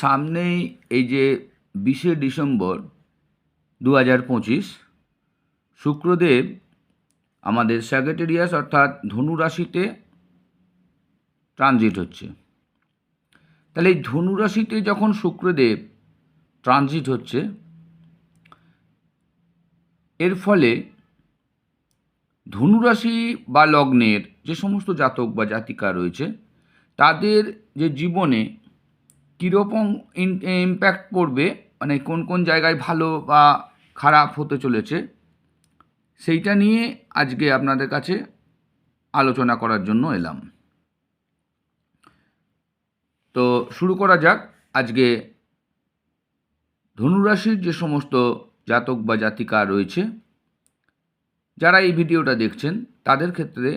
সামনেই এই যে 20শে ডিসেম্বর 2025 শুক্রদেব আমাদের স্যাগেটেরিয়াস অর্থাৎ ধনু রাশিতে ট্রানজিট হচ্ছে। তাহলে এই ধনু রাশিতে যখন শুক্রদেব ট্রানজিট হচ্ছে, এর ফলে ধনুরাশি বা লগ্নের যে সমস্ত জাতক বা জাতিকা রয়েছে তাদের যে জীবনে কীরকম ইম্প্যাক্ট পড়বে, মানে কোন কোন জায়গায় ভালো বা খারাপ হতে চলেছে, সেইটা নিয়ে আজকে আপনাদের কাছে আলোচনা করার জন্য এলাম। তো শুরু করা যাক। আজকে ধনুরাশির যে সমস্ত জাতক বা জাতিকা রয়েছে, যারা এই ভিডিওটা দেখছেন তাদের ক্ষেত্রে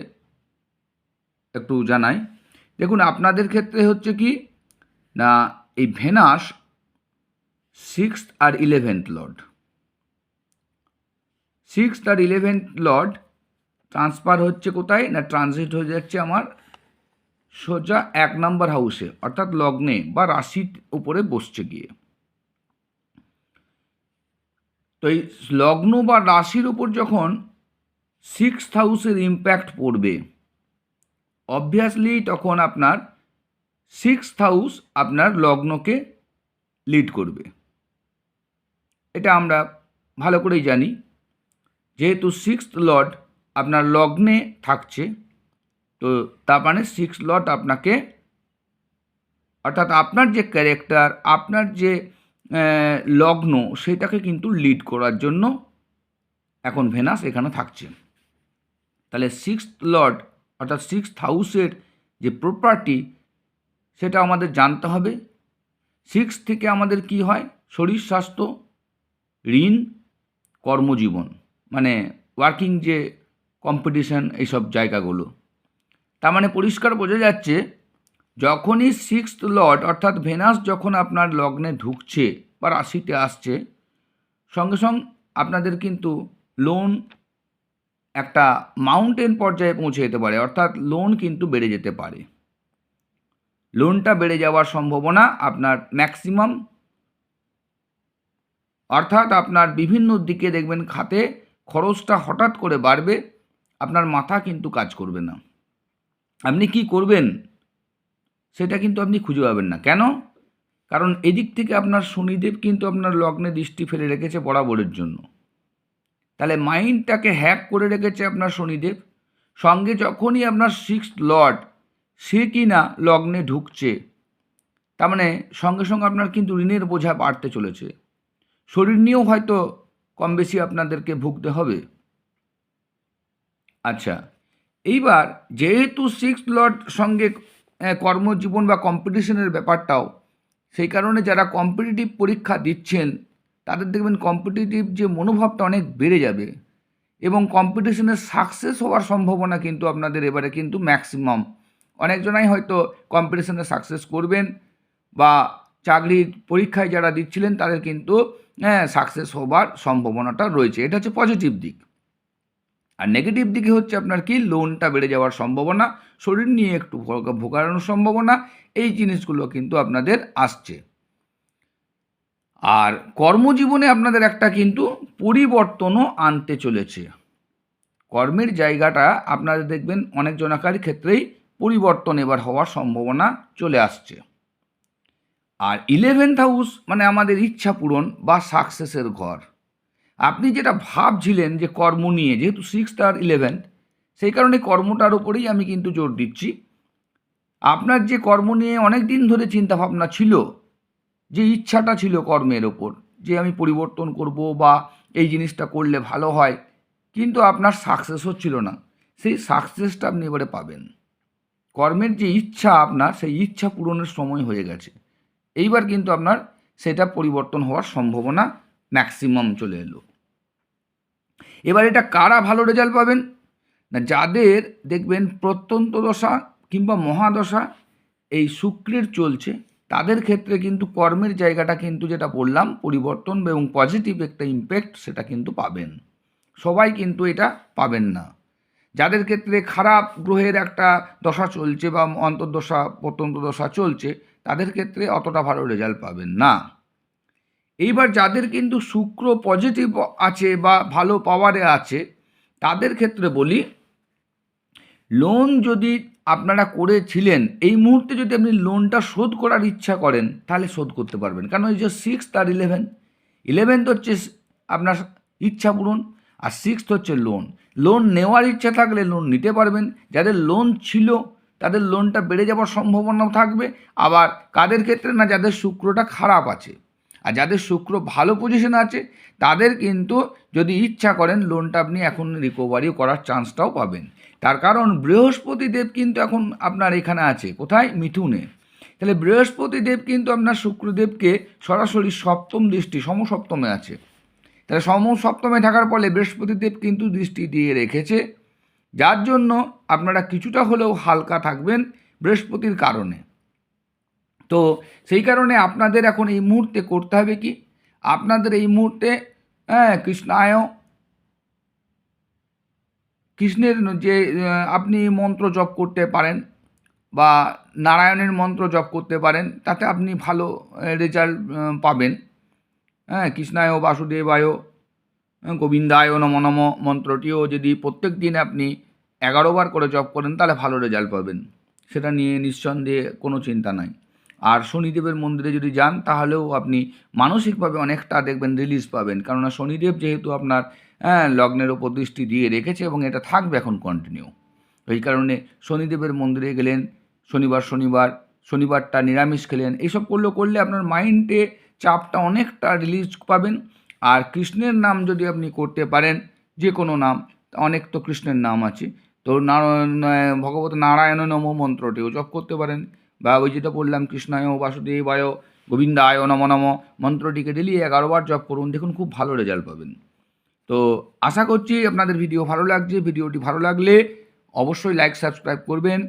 একটু জানাই। দেখুন, আপনাদের ক্ষেত্রে হচ্ছে কি না, এই ভেনাস 6th আর 11th লর্ড, 6th আর 11th লর্ড ট্রান্সফার হচ্ছে কোথায় না, ট্রানজিট হয়ে যাচ্ছে আমার সোজা 1 নম্বর হাউসে অর্থাৎ লগ্নে বা রাশির উপরে বসছে গিয়ে। তো এই লগ্ন বা রাশির উপর যখন 6th হাউসের ইম্প্যাক্ট পড়বে, অবভিয়াসলি তখন আপনার 6th হাউস আপনার লগ্নকে লিড করবে। এটা আমরা ভালো করেই জানি। যেহেতু 6th লর্ড আপনার লগ্নে থাকছে, তো তার মানে 6th লর্ড আপনাকে, অর্থাৎ আপনার যে ক্যারেক্টার, আপনার যে লগ্ন, সেটাকে কিন্তু লিড করার জন্য এখন ভেনাস এখানে থাকছে। তাহলে 6th লর্ড অর্থাৎ 6th হাউসের যে প্রপার্টি, সেটা আমাদের জানতে হবে। 6 থেকে আমাদের কি হয়, শরীর স্বাস্থ্য, ঋণ, কর্মজীবন, মানে ওয়ার্কিং যে কম্পিটিশন, এইসব জায়গাগুলো। তার মানে পরিষ্কার বোঝা যাচ্ছে, যখনই 6th লর্ড অর্থাৎ ভেনাস যখন আপনার লগ্নে ঢুকছে বা রাশিতে আসছে, সঙ্গে সঙ্গে আপনাদের কিন্তু লোন একটা মাউন্টেন পর্যায়ে পৌঁছে যেতে পারে, অর্থাৎ লোন কিন্তু বেড়ে যেতে পারে। লোনটা বেড়ে যাওয়ার সম্ভাবনা আপনার ম্যাক্সিমাম, অর্থাৎ আপনার বিভিন্ন দিকে দেখবেন খাতে খরচটা হঠাৎ করে বাড়বে, আপনার মাথা কিন্তু কাজ করবে না। আপনি কি করবেন সেটা কিন্তু আপনি খুঁজে পাবেন না। কেন? কারণ এদিক থেকে আপনার শনিদেব কিন্তু আপনার লগ্নে দৃষ্টি ফেলে রেখেছে বরাবরের জন্য। তাহলে মাইন্ডটাকে হ্যাক করে রেখেছে আপনার শনিদেব। সঙ্গে যখনই আপনার 6th লর্ড সে কি না লগ্নে ঢুকছে, তার মানে সঙ্গে সঙ্গে আপনার কিন্তু ঋণের বোঝা বাড়তে চলেছে। শরীর নিয়েও হয়তো কম বেশি আপনাদেরকে ভুগতে হবে। আচ্ছা, এইবার যেহেতু 6th লর্ড সঙ্গে কর্মজীবন বা কম্পিটিশনের ব্যাপারটাও, সেই কারণে যারা কম্পিটিটিভ পরীক্ষা দিচ্ছেন তাদের দেখবেন কম্পিটিটিভ যে মনোভাবটা অনেক বেড়ে যাবে এবং কম্পিটিশনের সাকসেস হওয়ার সম্ভাবনা কিন্তু আপনাদের এবারে কিন্তু ম্যাক্সিমাম। অনেকজনাই হয়তো কম্পিটিশনে সাকসেস করবেন, বা চাকরির পরীক্ষায় যারা দিচ্ছিলেন তাদের কিন্তু সাকসেস হবার সম্ভাবনাটা রয়েছে। এটা হচ্ছে পজিটিভ দিক। আর নেগেটিভ দিকে হচ্ছে আপনার কি, লোনটা বেড়ে যাওয়ার সম্ভাবনা, শরীর নিয়ে একটু ভোগানোর সম্ভাবনা, এই জিনিসগুলো কিন্তু আপনাদের আসছে। আর কর্মজীবনে আপনাদের একটা কিন্তু পরিবর্তনও আনতে চলেছে। কর্মের জায়গাটা আপনাদের দেখবেন অনেক জনাকারী ক্ষেত্রেই পরিবর্তন এবার হওয়ার সম্ভাবনা চলে আসছে। আর 11th হাউস মানে আমাদের ইচ্ছা পূরণ বা সাকসেসের ঘর। আপনি যেটা ভাবছিলেন যে কর্ম নিয়ে, যেহেতু 6th আর 11th, সেই কারণে কর্মটার উপরেই আমি কিন্তু জোর দিচ্ছি। আপনার যে কর্ম নিয়ে অনেক দিন ধরে চিন্তাভাবনা ছিল, যে ইচ্ছাটা ছিল কর্মের ওপর, যে আমি পরিবর্তন করব বা এই জিনিসটা করলে ভালো হয়, কিন্তু আপনার সাকসেস হচ্ছিল না, সেই সাকসেসটা আপনি এবারে পাবেন। কর্মের যে ইচ্ছা আপনার, সেই ইচ্ছা পূরণের সময় হয়ে গেছে। এইবার কিন্তু আপনার সেটা পরিবর্তন হওয়ার সম্ভাবনা ম্যাক্সিমাম চলে এলো। এবার এটা কারা ভালো রেজাল্ট পাবেন না, যাদের দেখবেন প্রত্যন্ত দশা কিংবা মহাদশা এই শুক্রের চলছে, তাদের ক্ষেত্রে কিন্তু কর্মের জায়গাটা কিন্তু যেটা বললাম পরিবর্তন এবং পজিটিভ একটা ইম্প্যাক্ট সেটা কিন্তু পাবেন। সবাই কিন্তু এটা পাবেন না। যাদের ক্ষেত্রে খারাপ গ্রহের একটা দশা চলছে বা অন্তর্দশা প্রত্যন্ত দশা চলছে, তাদের ক্ষেত্রে অতটা ভালো রেজাল্ট পাবেন না। এইবার যাদের কিন্তু শুক্র পজিটিভ আছে বা ভালো পাওয়ারে আছে তাদের ক্ষেত্রে বলি, লোন যদি আপনারা করেছিলেন, এই মুহূর্তে যদি আপনি লোনটা শোধ করার ইচ্ছা করেন তাহলে শোধ করতে পারবেন। কারণ এই যে 6 আর 11 হচ্ছে আপনার ইচ্ছা পূরণ, আর 6 হচ্ছে লোন নেওয়ার ইচ্ছা থাকলে লোন নিতে পারবেন। যাদের লোন ছিল তাদের লোনটা বেড়ে যাওয়ার সম্ভাবনাও থাকবে। আবার কাদের ক্ষেত্রে না, যাদের শুক্রটা খারাপ আছে আর যাদের শুক্র ভালো পজিশনে আছে তাদের কিন্তু যদি ইচ্ছা করেন লোনটা আপনি এখন রিকভারি করার চান্সটাও পাবেন। তার কারণ বৃহস্পতি দেব কিন্তু এখন আপনার এখানে আছে, কোথায়? মিথুনে। তাহলে বৃহস্পতি দেব কিন্তু আপনার শুক্রদেবকে সরাসরি সপ্তম দৃষ্টি, সমসপ্তমে আছে। তাহলে সমসপ্তমে থাকার ফলে বৃহস্পতি দেব কিন্তু দৃষ্টি দিয়ে রেখেছে, যার জন্য আপনারা কিছুটা হলেও হালকা থাকবেন বৃহস্পতির কারণে। তো সেই কারণে আপনাদের এখন এই মুহূর্তে করতে হবে কি, আপনাদের এই মুহূর্তে কৃষ্ণের যে আপনি মন্ত্র জপ করতে পারেন বা নারায়ণের মন্ত্র জপ করতে পারেন, তাতে আপনি ভালো রেজাল্ট পাবেন। কৃষ্ণায় বাসুদেবায় গোবিন্দায় নমো নমঃ মন্ত্রটিও যদি প্রত্যেক দিন আপনি 11 বার করে জপ করেন তাহলে ভালো রেজাল্ট পাবেন, সেটা নিয়ে নিঃসন্দেহে কোনো চিন্তা নাই। আর শনিদেবের মন্দিরে যদি যান তাহলেও আপনি মানসিকভাবে অনেকটা দেখবেন রিলিজ পাবেন, কেননা শনিদেব যেহেতু আপনার লগ্নের ওপর দৃষ্টি দিয়ে রেখেছে এবং এটা থাকবে এখন কন্টিনিউ। এই কারণে শনিদেবের মন্দিরে গেলেন, শনিবারটা নিরামিষ খেলেন, এইসব করলে আপনার মাইন্ডে চাপটা অনেকটা রিলিজ পাবেন। আর কৃষ্ণের নাম যদি আপনি করতে পারেন, যে কোনো নাম, অনেক তো কৃষ্ণের নাম আছে, তো ভগবত নারায়ণ নমঃ মন্ত্রটিও জপ করতে পারেন, বা ওই যেটা বললাম কৃষ্ণায় বাসুদেবায় গোবিন্দায় নমো নমঃ মন্ত্রটিকে ডেলি 11 বার জপ করুন, দেখুন খুব ভালো রেজাল্ট পাবেন। তো আশা করছি আপনাদের ভিডিও ভালো লাগছে। ভিডিওটি ভালো লাগলে অবশ্যই লাইক সাবস্ক্রাইব করবেন,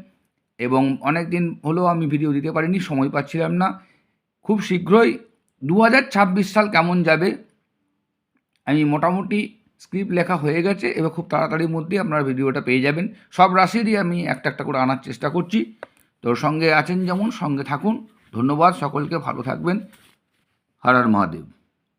এবং অনেক দিন হলেও আমি ভিডিও দিতে পারিনি, সময় পাচ্ছিলাম না। খুব শীঘ্রই 2026 সাল কেমন যাবে আমি মোটামুটি স্ক্রিপ্ট লেখা হয়ে গেছে, এবার খুব তাড়াতাড়ির মধ্যেই আপনারা ভিডিওটা পেয়ে যাবেন। সব রাশিরই আমি একটা একটা করে আনার চেষ্টা করছি। তো সঙ্গে আছেন যেমন, সঙ্গে থাকুন। ধন্যবাদ সকলকে, ভালো থাকবেন। হর হর মহাদেব।